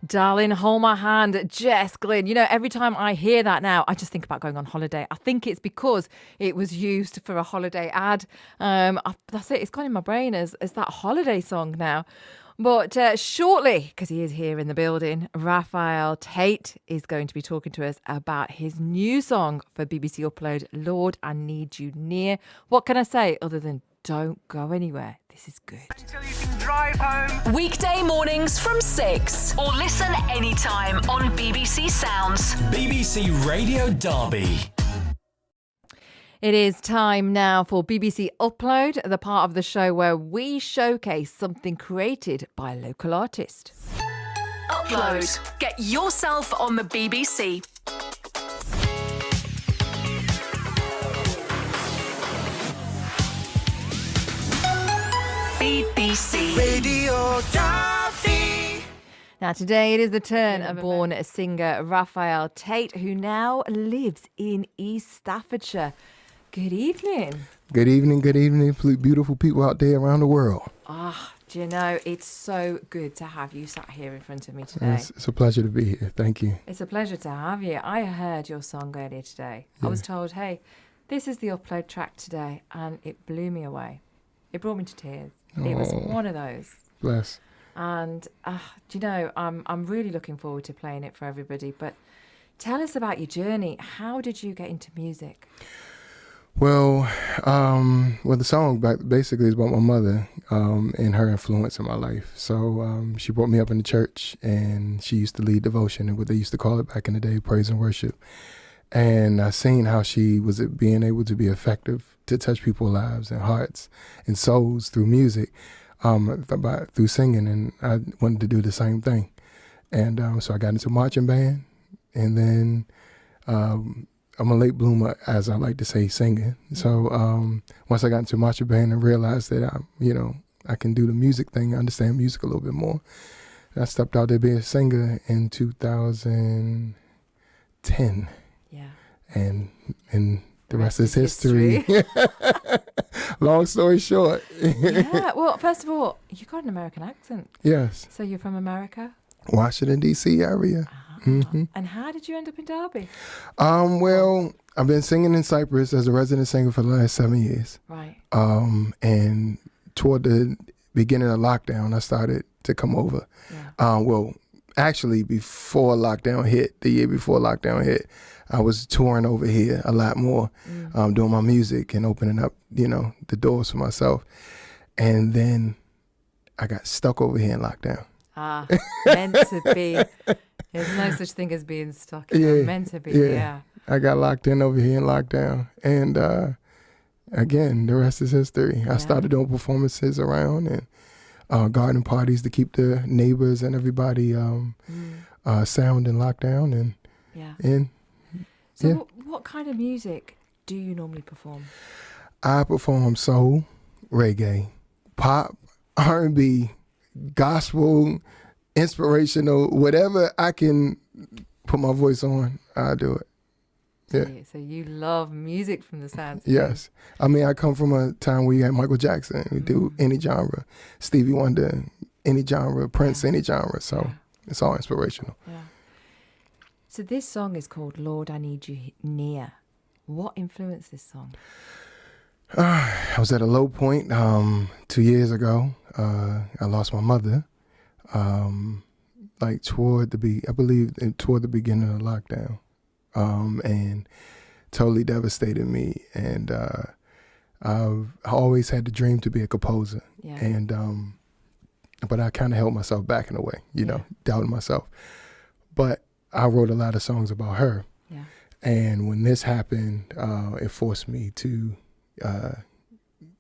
Darling, hold my hand, Jess Glynn. You know, every time I hear that now, I just think about going on holiday. I think it's because it was used for a holiday ad. That's it. It's gone in my brain as that holiday song now. But shortly, because he is here in the building, Raphael Tate is going to be talking to us about his new song for BBC Upload, Lord, I Need You Near. What can I say other than don't go anywhere? This is good. Until you can drive home. Weekday mornings from 6 or listen anytime on BBC Sounds. BBC Radio Derby. It is time now for BBC Upload, the part of the show where we showcase something created by a local artist. Upload. Get yourself on the BBC. BBC Radio Derby. Now, today it is the turn of born singer Raphael Tate, who now lives in East Staffordshire. Good evening. Good evening, beautiful people out there around the world. Do you know, it's so good to have you sat here in front of me today. It's a pleasure to be here. Thank you. It's a pleasure to have you. I heard your song earlier today. I was told, hey, this is the Upload track today, and it blew me away. It brought me to tears. It was one of those. Bless. And do you know, I'm really looking forward to playing it for everybody. But tell us about your journey. How did you get into music? Well, the song basically is about my mother and her influence in my life. So she brought me up in the church, and she used to lead devotion, and what they used to call it back in the day, praise and worship. And I seen how she was being able to be effective to touch people's lives and hearts and souls through music, through singing, and I wanted to do the same thing. And so I got into marching band, and then I'm a late bloomer, as I like to say, singing. So once I got into marching band and realized that I can do the music thing, understand music a little bit more, I stepped out there being a singer in 2010. Yeah. And the rest is history. Long story short. Yeah. Well, first of all, you got an American accent. Yes. So you're from America? Washington, D.C. area. Mm-hmm. And how did you end up in Derby? Well, I've been singing in Cyprus as a resident singer for the last 7 years. Right. And toward the beginning of lockdown, I started to come over. Yeah. Actually, before lockdown hit, the year before lockdown hit, I was touring over here a lot more, doing my music and opening up, the doors for myself. And then I got stuck over here in lockdown. Meant to be. There's no such thing as being stuck. Meant to be, yeah. I got locked in over here in lockdown. And again, the rest is history. I started doing performances around and garden parties to keep the neighbors and everybody sound in lockdown. So what kind of music do you normally perform? I perform soul, reggae, pop, R&B, gospel, inspirational, whatever I can put my voice on, I do it. Yeah. So you love music from the sounds. Yes. I mean, I come from a time where you had Michael Jackson. We do any genre. Stevie Wonder, any genre. Prince, any genre. So it's all inspirational. Yeah. So this song is called Lord, I Need You Near. What influenced this song? I was at a low point 2 years ago. I lost my mother. Toward the beginning of lockdown, and totally devastated me. And I've always had the dream to be a composer, and but I kind of held myself back in a way, doubting myself. But I wrote a lot of songs about her, and when this happened, it forced me to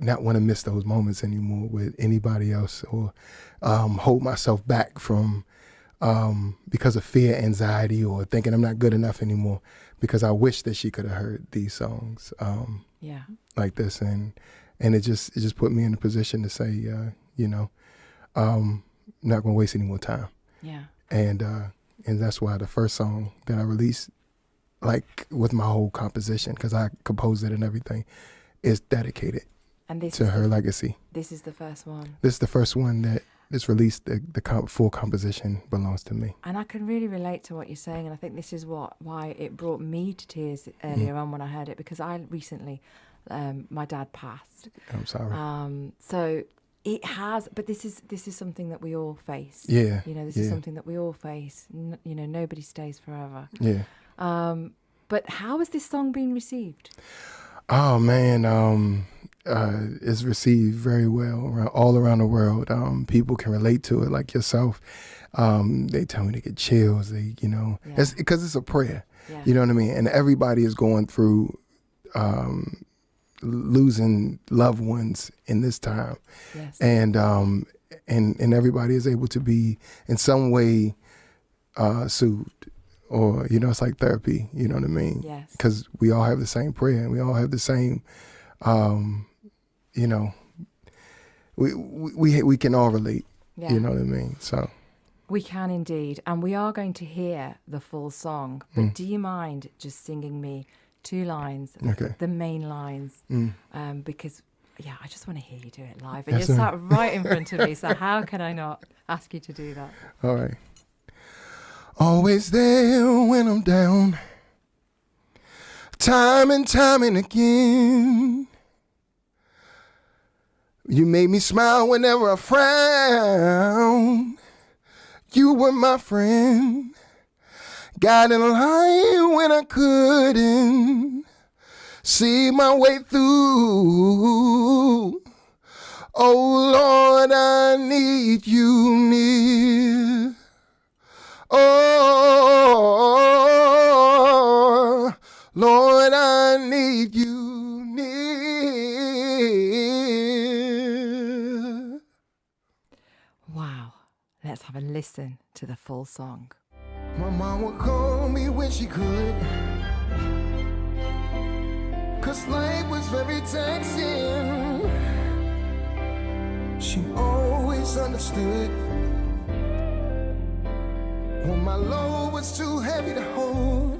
not want to miss those moments anymore with anybody else, or hold myself back from because of fear, anxiety, or thinking I'm not good enough anymore, because I wish that she could have heard these songs like this, and it just put me in a position to say, I'm not gonna waste any more time. And that's why the first song that I released, with my whole composition, because I composed it and everything, is dedicated to her legacy. This is the first one. This is the first one This release, the full composition belongs to me. And I can really relate to what you're saying, and I think this is why it brought me to tears earlier on when I heard it, because I recently, my dad passed. I'm sorry. So it has, but this is something that we all face. Yeah. This is something that we all face. Nobody stays forever. Yeah. But how has this song been received? Oh man, it's received very well all around the world. People can relate to it, like yourself. They tell me they get chills. It's because it's a prayer. Yeah. You know what I mean? And everybody is going through losing loved ones in this time. Yes. And everybody is able to be in some way soothed. Or, it's like therapy, you know what I mean? Yes. Because we all have the same prayer and we all have the same, we can all relate, you know what I mean? So we can indeed. And we are going to hear the full song. But do you mind just singing me 2 lines, okay. the main lines? Because, I just want to hear you do it live. And Yes, you're sir. sat right in front of me, so how can I not ask you to do that? All right. Always there when I'm down, time and again. You made me smile whenever I frown. You were my friend, guiding a line when I couldn't see my way through. Oh Lord, I need you near. Oh, Lord, I need you near. Wow. Let's have a listen to the full song. My mom would call me when she could, 'cause life was very taxing. She always understood when my load was too heavy to hold.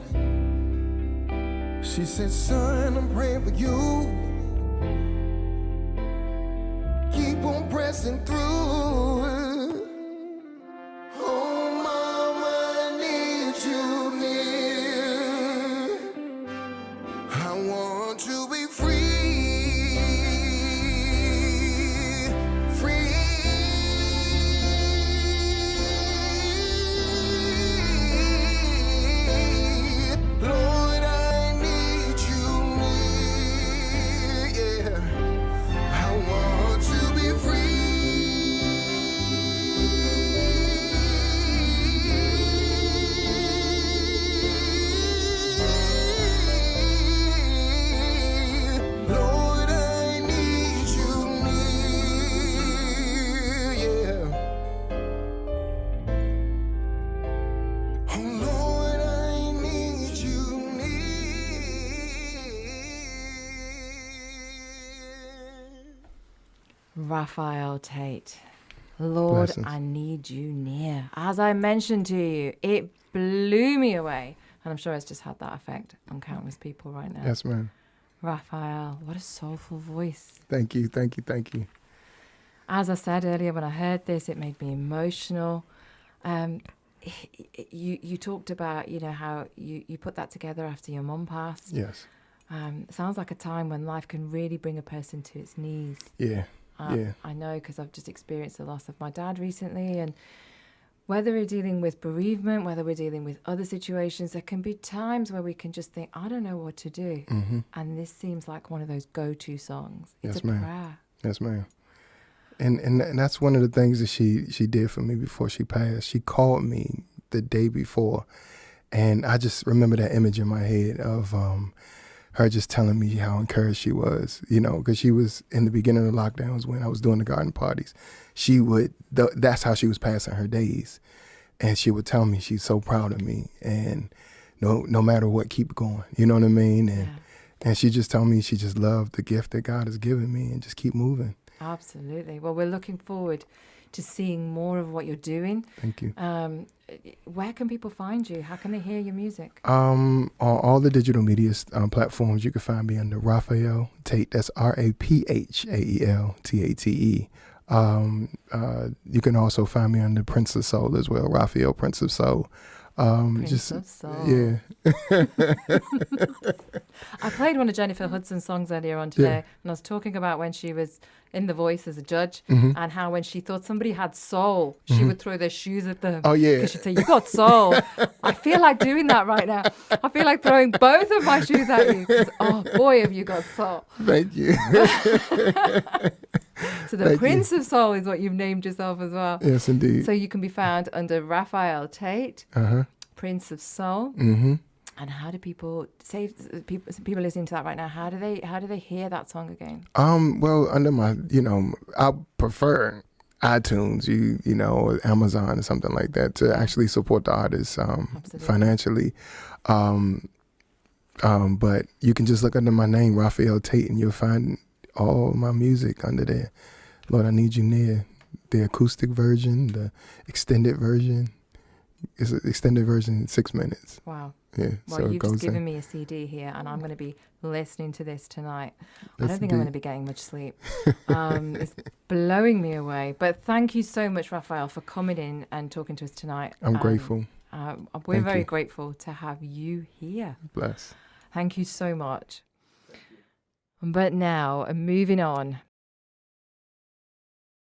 She said, son, I'm praying for you. Keep on pressing through. Oh, mama, I need you near. I want to be free. Raphael Tate, Lord, Blessings. I need you near. As I mentioned to you, it blew me away. And I'm sure it's just had that effect on countless people right now. Yes, ma'am. Raphael, what a soulful voice. Thank you. As I said earlier, when I heard this, it made me emotional. You talked about, how you put that together after your mum passed. Yes. It sounds like a time when life can really bring a person to its knees. Yeah. Yeah. I know, because I've just experienced the loss of my dad recently, and whether we're dealing with bereavement, whether we're dealing with other situations, there can be times where we can just think, I don't know what to do. Mm-hmm. And this seems like one of those go-to songs. It's Yes, a ma'am. prayer. Yes, ma'am. And that's one of the things that she did for me before she passed. She called me the day before, and I just remember that image in my head of her just telling me how encouraged she was, because she was in the beginning of the lockdowns when I was doing the garden parties. She would, that's how she was passing her days. And she would tell me she's so proud of me, and no matter what, keep going. You know what I mean? And she just told me she just loved the gift that God has given me and just keep moving. Absolutely. Well, we're looking forward to seeing more of what you're doing. Thank you. Where can people find you? How can they hear your music? On all the digital media platforms, you can find me under Raphael Tate. That's RaphaelTate. You can also find me under Prince of Soul as well, Raphael, Prince of Soul. Prince of Soul. Yeah. I played one of Jennifer Hudson's songs earlier on today, and I was talking about when she was in The Voice as a judge, and how when she thought somebody had soul, she would throw their shoes at them. Oh, yeah. Because she'd say, "You got soul." I feel like doing that right now. I feel like throwing both of my shoes at you. 'Cause, oh boy, have you got soul. Thank you. So the Prince of Soul is what you've named yourself as well. Yes, indeed. So you can be found under Raphael Tate, Prince of Soul. Mm-hmm. And how do people people listening to that right now? How do they hear that song again? Well, under my, I prefer iTunes, or Amazon or something like that to actually support the artists financially. But you can just look under my name, Raphael Tate, and you'll find all my music under there. Lord, I Need You Near, the acoustic version, the extended version. It's an extended version, 6 minutes. Wow. Yeah. Well, so you've just given me a CD here, and I'm going to be listening to this tonight. I don't think I'm going to be getting much sleep. It's blowing me away. But thank you so much, Raphael, for coming in and talking to us tonight. I'm grateful. We're Thank very you. grateful to have you here. Bless. Thank you so much. But now, moving on,